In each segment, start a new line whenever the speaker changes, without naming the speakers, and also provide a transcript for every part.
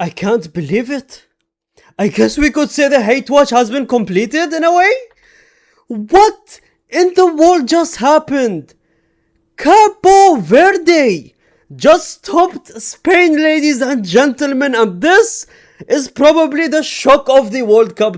I can't believe it. I guess we could say the hate watch has been completed in a way? What in the world just happened? Cabo Verde just stopped Spain, ladies and gentlemen, and this is probably the shock of the World Cup.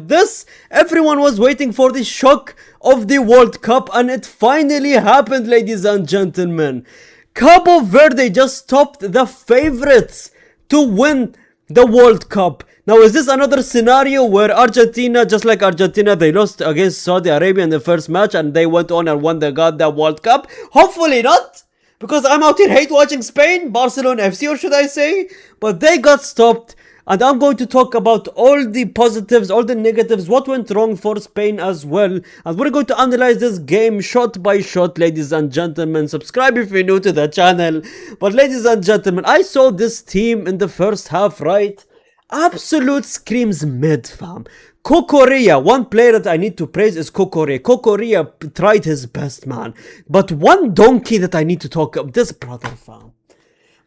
Everyone was waiting for the shock of the World Cup, and it finally happened, ladies and gentlemen. Cabo Verde just stopped the favorites to win the World Cup. Now, is this another scenario where Argentina, just like Argentina, they lost against Saudi Arabia in the first match and they went on and won the goddamn World Cup? Hopefully not, because I'm out here hate watching Spain, Barcelona FC, or should I say? But they got stopped, and I'm going to talk about all the positives, all the negatives, what went wrong for Spain as well. And we're going to analyze this game shot by shot, ladies and gentlemen. Subscribe if you're new to the channel. But ladies and gentlemen, I saw this team in the first half, right? Absolute screams mid, fam. Kokorea, one player that I need to praise is Kokorea. Kokorea tried his best, man. But one donkey that I need to talk about, this brother, fam.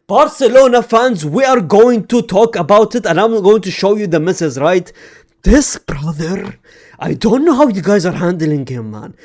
Barcelona fans, we are going to talk about it, and I'm going to show you the misses, right? This brother, I don't know how you guys are handling him, man.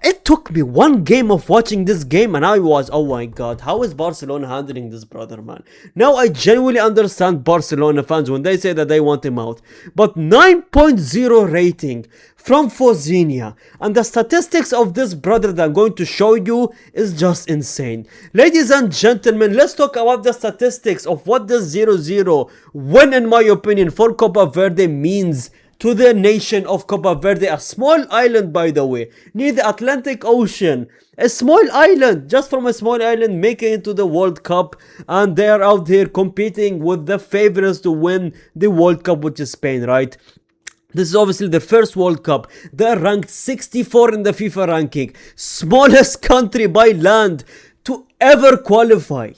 It took me one game of watching this game and I was, oh my god, how is Barcelona handling this brother, man? Now I genuinely understand Barcelona fans when they say that they want him out. But 9.0 rating from Fozinia, and the statistics of this brother that I'm going to show you is just insane. Ladies and gentlemen, let's talk about the statistics of what this 0-0 win, in my opinion, for Cabo Verde means to the nation of Cabo Verde, a small island, by the way, near the Atlantic Ocean. A small island, just from a small island, making it to the World Cup, and they are out here competing with the favorites to win the World Cup, which is Spain, right? This is obviously the first World Cup. They're ranked 64 in the FIFA ranking, smallest country by land to ever qualify.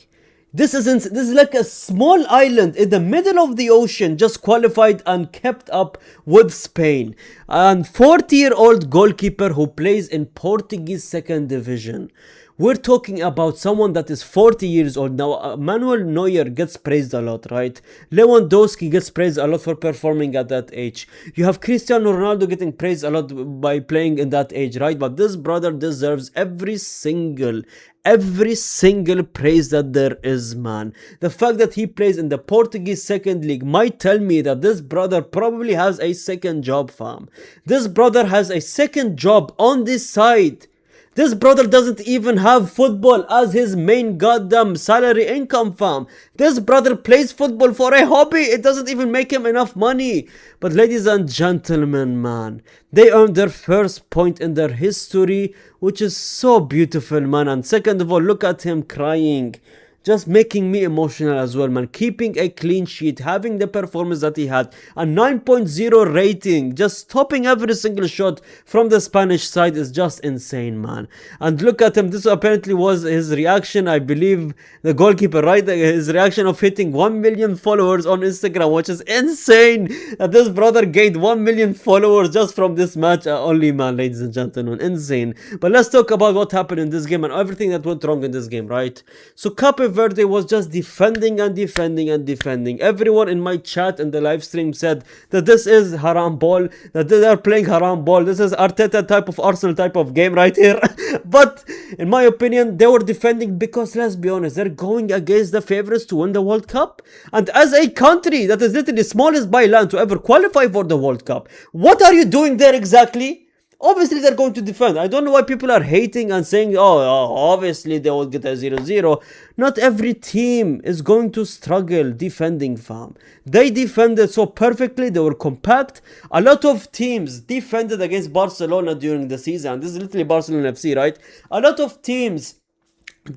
This is like a small island in the middle of the ocean, just qualified and kept up with Spain. And 40-year-old goalkeeper who plays in Portuguese second division. We're talking about someone that is 40 years old now. Manuel Neuer gets praised a lot, right? Lewandowski gets praised a lot for performing at that age. You have Cristiano Ronaldo getting praised a lot by playing in that age, right? But this brother deserves every single praise that there is, man. The fact that he plays in the Portuguese second league might tell me that this brother probably has a second job, fam. This brother has a second job on this side. This brother doesn't even have football as his main goddamn salary income, fam. This brother plays football for a hobby. It doesn't even make him enough money. But ladies and gentlemen, man, they earned their first point in their history, which is so beautiful, man. And second of all, look at him crying. Just making me emotional as well, man. Keeping a clean sheet, having the performance that he had, a 9.0 rating, just stopping every single shot from the Spanish side is just insane, man. And look at him, this apparently was his reaction, I believe, the goalkeeper, right? His reaction of hitting 1 million followers on Instagram, which is insane that this brother gained 1 million followers just from this match only, man, ladies and gentlemen. Insane. But let's talk about what happened in this game and everything that went wrong in this game, right? So Cabo Verde was just defending and defending and defending. Everyone in my chat and the live stream said that this is haram ball, that they are playing haram ball. This is Arteta type of Arsenal type of game right here. But in my opinion, they were defending because, let's be honest, they're going against the favorites to win the World Cup. And as a country that is literally smallest by land to ever qualify for the World Cup, what are you doing there exactly? Obviously, they're going to defend. I don't know why people are hating and saying, oh, obviously they will get a 0-0. Not every team is going to struggle defending, fam. They defended so perfectly. They were compact. A lot of teams defended against Barcelona during the season. This is literally Barcelona FC, right? A lot of teams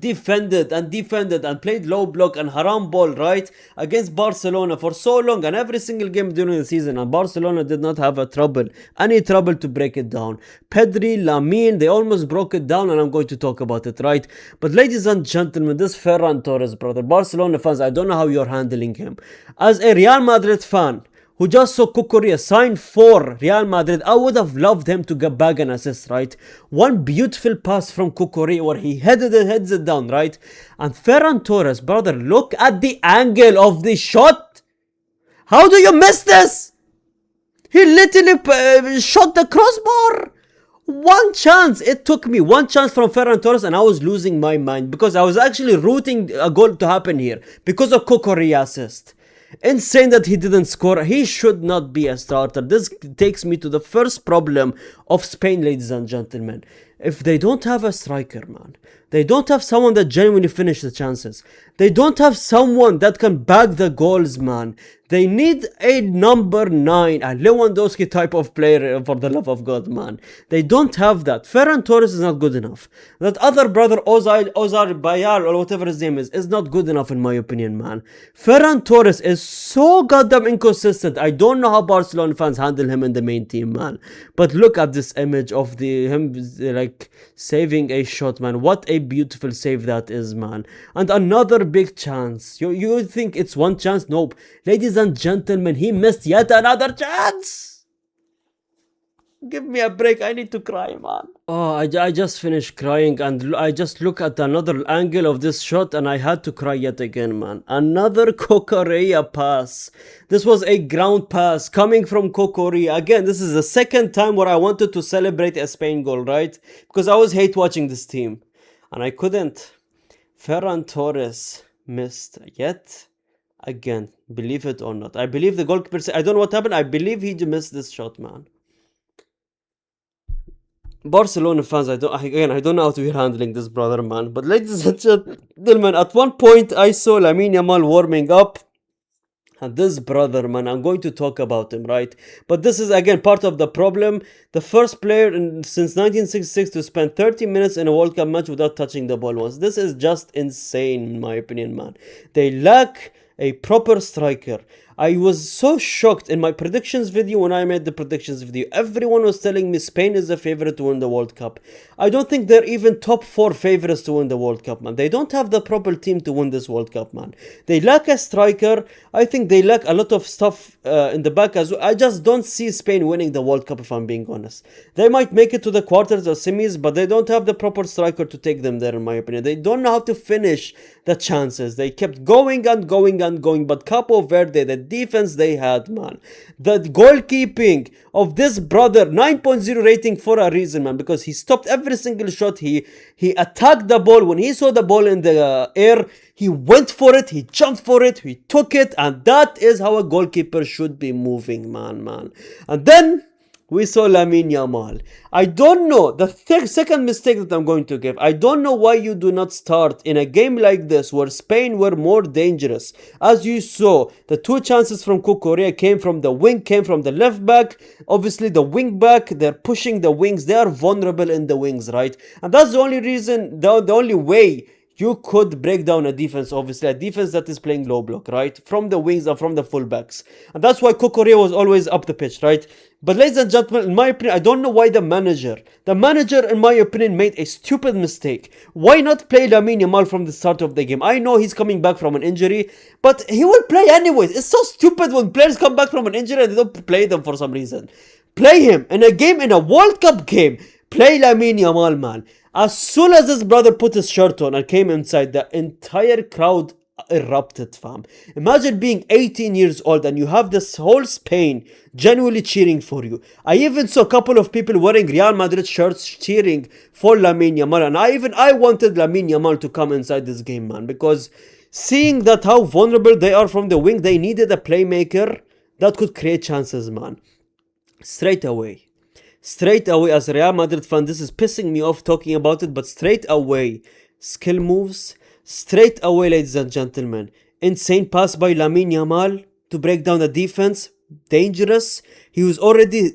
defended and played low block and haram ball, right, against Barcelona for so long and every single game during the season, and Barcelona did not have any trouble to break it down. Pedri, Lamine, they almost broke it down, and I'm going to talk about it, right? But ladies and gentlemen, this Ferran Torres, brother, Barcelona fans, I don't know how you're handling him. As a Real Madrid fan who just saw Kokorea sign for Real Madrid, I would have loved him to get back an assist, right? One beautiful pass from Kokorea where he heads it down, right? And Ferran Torres, brother, look at the angle of the shot. How do you miss this? He literally shot the crossbar. One chance. It took me one chance from Ferran Torres and I was losing my mind because I was actually rooting a goal to happen here because of Kokoria assist. Insane that he didn't score. He should not be a starter. This takes me to the first problem of Spain, ladies and gentlemen. If they don't have a striker, man, they don't have someone that genuinely finishes the chances. They don't have someone that can bag the goals, man. They need a number 9, a Lewandowski type of player, for the love of God, man. They don't have that. Ferran Torres is not good enough. That other brother, Ozar Bayar, or whatever his name is not good enough in my opinion, man. Ferran Torres is so goddamn inconsistent. I don't know how Barcelona fans handle him in the main team, man. But look at this image of him like saving a shot, man. What a beautiful save that is, man. And another big chance. You think it's one chance? Nope. Ladies and gentlemen, he missed yet another chance. Give me a break. I need to cry, man. Oh, I just finished crying and I just look at another angle of this shot and I had to cry yet again, man. Another Kokorea pass. This was a ground pass coming from Kokorea. Again, this is the second time where I wanted to celebrate a Spain goal, right? Because I always hate watching this team. And I couldn't. Ferran Torres missed yet again. Believe it or not. I believe the goalkeeper said, I don't know what happened. I believe he missed this shot, man. Barcelona fans, I don't know how to be handling this, brother, man. But ladies and gentlemen, at one point I saw Lamine Yamal warming up. And this brother, man, I'm going to talk about him, right? But this is, again, part of the problem. The first player since 1966 to spend 30 minutes in a World Cup match without touching the ball once. This is just insane, in my opinion, man. They lack a proper striker. I was so shocked in my predictions video when I made the predictions video. Everyone was telling me Spain is the favorite to win the World Cup. I don't think they're even top 4 favorites to win the World Cup, man. They don't have the proper team to win this World Cup, man. They lack a striker. I think they lack a lot of stuff in the back as well. I just don't see Spain winning the World Cup, if I'm being honest. They might make it to the quarters or semis, but they don't have the proper striker to take them there, in my opinion. They don't know how to finish the chances. They kept going and going and going, but Cabo Verde, the defense they had, man, the goalkeeping of this brother, 9.0 rating for a reason, man, because he stopped every single shot. He attacked the ball. When he saw the ball in the air, he went for it, he jumped for it, he took it, and that is how a goalkeeper should be moving, man. And then we saw Lamine Yamal. I don't know, the second mistake that I'm going to give, I don't know why you do not start in a game like this where Spain were more dangerous. As you saw, the 2 chances from Kokorea came from the wing, came from the left back. Obviously the wing back, they're pushing the wings, they are vulnerable in the wings, right? And that's the only reason, the only way you could break down a defense, obviously, a defense that is playing low block, right? From the wings and from the fullbacks. And that's why Kokorea was always up the pitch, right? But ladies and gentlemen, in my opinion, I don't know why the manager, in my opinion, made a stupid mistake. Why not play Lamine Yamal from the start of the game? I know he's coming back from an injury, but he will play anyways. It's so stupid when players come back from an injury and they don't play them for some reason. Play him in a game, in a World Cup game. Play Lamine Yamal, man. As soon as his brother put his shirt on and came inside, the entire crowd erupted, fam. Imagine being 18 years old and you have this whole Spain genuinely cheering for you. I even saw a couple of people wearing Real Madrid shirts cheering for Lamine Yamal, and I wanted Lamine Yamal to come inside this game, man, because seeing that how vulnerable they are from the wing, they needed a playmaker that could create chances, man. Straight away, as a Real Madrid fan, this is pissing me off talking about it, but straight away, skill moves, straight away, ladies and gentlemen, insane pass by Lamine Yamal to break down the defense, dangerous. He was already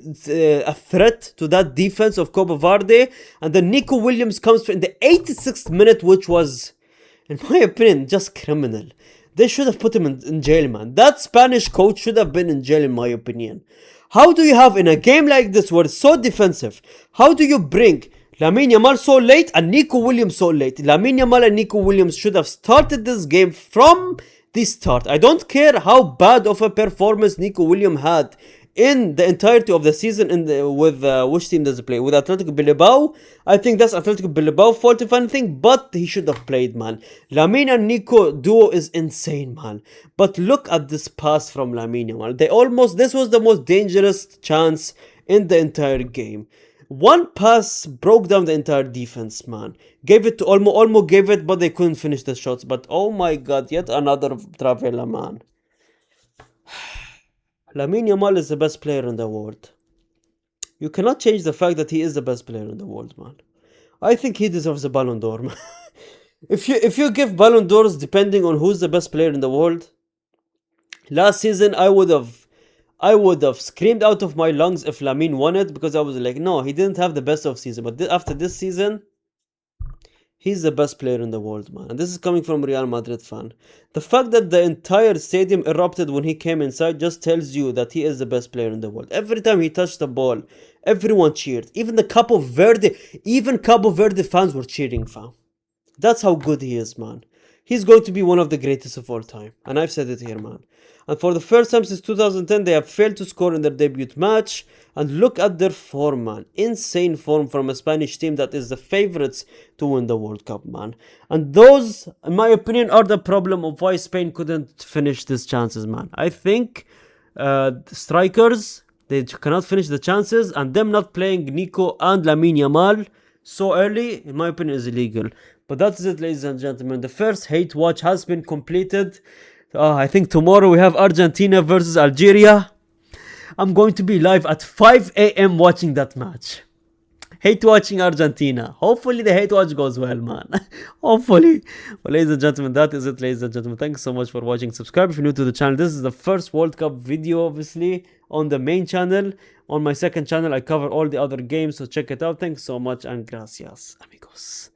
a threat to that defense of Cabo Verde, and then Nico Williams comes in the 86th minute, which was, in my opinion, just criminal. They should have put him in jail, man. That Spanish coach should have been in jail, in my opinion. How do you have, in a game like this where it's so defensive, how do you bring Lamine Yamal so late and Nico Williams so late? Lamine Yamal and Nico Williams should have started this game from the start. I don't care how bad of a performance Nico Williams had in the entirety of the season with which team does he play? With Atletico Bilbao. I think that's Atletico Bilbao fault if anything, but he should have played, man. Lamine and Nico duo is insane, man. But look at this pass from Lamine Yamal. This was the most dangerous chance in the entire game. One pass broke down the entire defense, man. Gave it to Olmo gave it, but they couldn't finish the shots. But oh my god, yet another Travella, man. Lamine Yamal is the best player in the world. You cannot change the fact that he is the best player in the world, man. I think he deserves a Ballon d'Or, man. if you give Ballon d'Ors depending on who's the best player in the world, last season I would have screamed out of my lungs if Lamine won it, because I was like, no, he didn't have the best of season. But after this season, he's the best player in the world, man. And this is coming from a Real Madrid fan. The fact that the entire stadium erupted when he came inside just tells you that he is the best player in the world. Every time he touched the ball, everyone cheered. Even Cabo Verde fans were cheering, fam. That's how good he is, man. He's going to be one of the greatest of all time. And I've said it here, man. And for the first time since 2010, they have failed to score in their debut match. And look at their form, man. Insane form from a Spanish team that is the favorites to win the World Cup, man. And those, in my opinion, are the problem of why Spain couldn't finish these chances, man. I think strikers, they cannot finish the chances. And them not playing Nico and Lamine Yamal so early, in my opinion, is illegal. But that's it, ladies and gentlemen. The first hate watch has been completed. I think tomorrow we have Argentina versus Algeria. I'm going to be live at 5 a.m. watching that match. Hate watching Argentina. Hopefully the hate watch goes well, man. Hopefully. Well, ladies and gentlemen, that is it, ladies and gentlemen. Thanks so much for watching. Subscribe if you're new to the channel. This is the first World Cup video, obviously, on the main channel. On my second channel, I cover all the other games, so check it out. Thanks so much, and gracias, amigos.